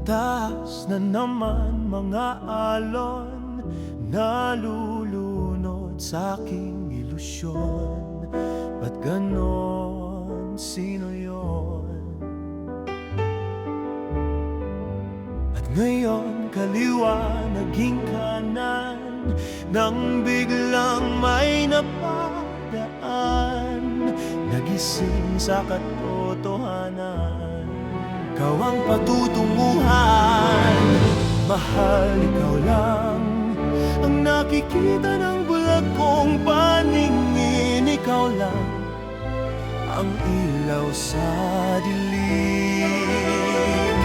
Taas na naman mga alon, nalulunod sa aking ilusyon. Ba't ganon? Sino yon? At ngayon kaliwa naging kanan, nang biglang may napadaan, nagising sa katotohanan. Ikaw ang patutunguhan, mahal, ikaw lang ang nakikita ng bulag kong paningin. Ikaw lang ang ilaw sa dilim.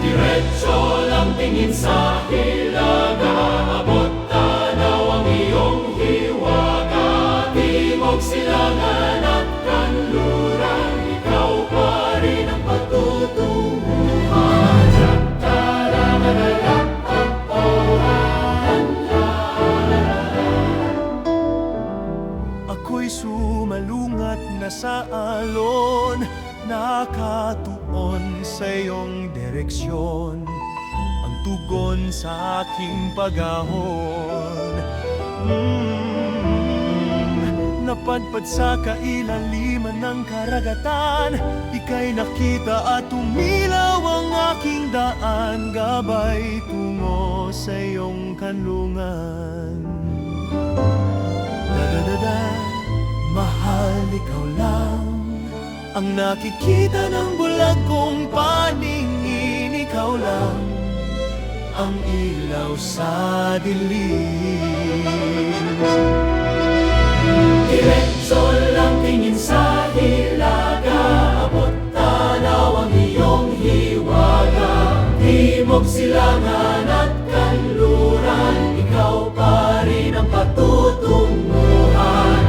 Diretso lang tingin sa hilaga, abot tanaw ang iyong hiwaga. Timog, silangan at kanluran, ikaw pa rin ang patutunguhan. Ako'y sumalungat na sa alon, nakatuon sa iyong direksyon. Ang tugon sa aking pag-ahon, napadpad sa kailaliman ng karagatan. Ika'y nakita at umilaw ang aking daan, gabay tungo sa iyong kanlungan. Da-da-da-da, mahal, ikaw lang ang nakikita ng bulag kong paningin. Ikaw lang ang ilaw sa dilim. Diretso lang tingin sa hilaga, abot tanaw ang iyong hiwaga. Timog, silangan at kanluran, ikaw pa rin ang patutunguhan.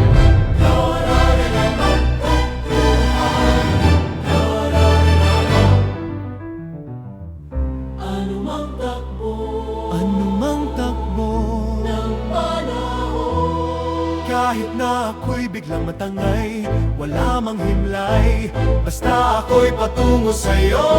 Anumang takbo, Anumang takbo ng panahon, kahit na ako'y biglang matangay, wala mang himlay, basta ako'y patungo sa'yo.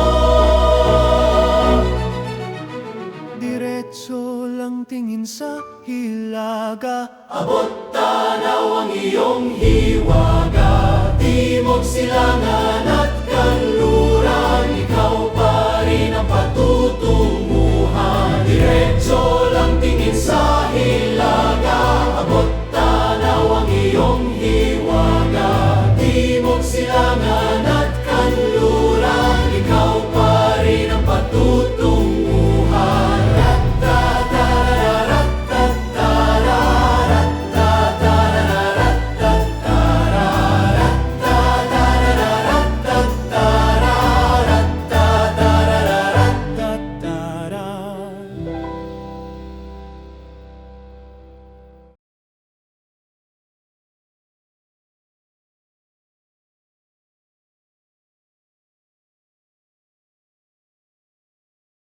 Diretso lang tingin sa hilaga, abot tanaw ang iyong hiwaga. Timog, silangan at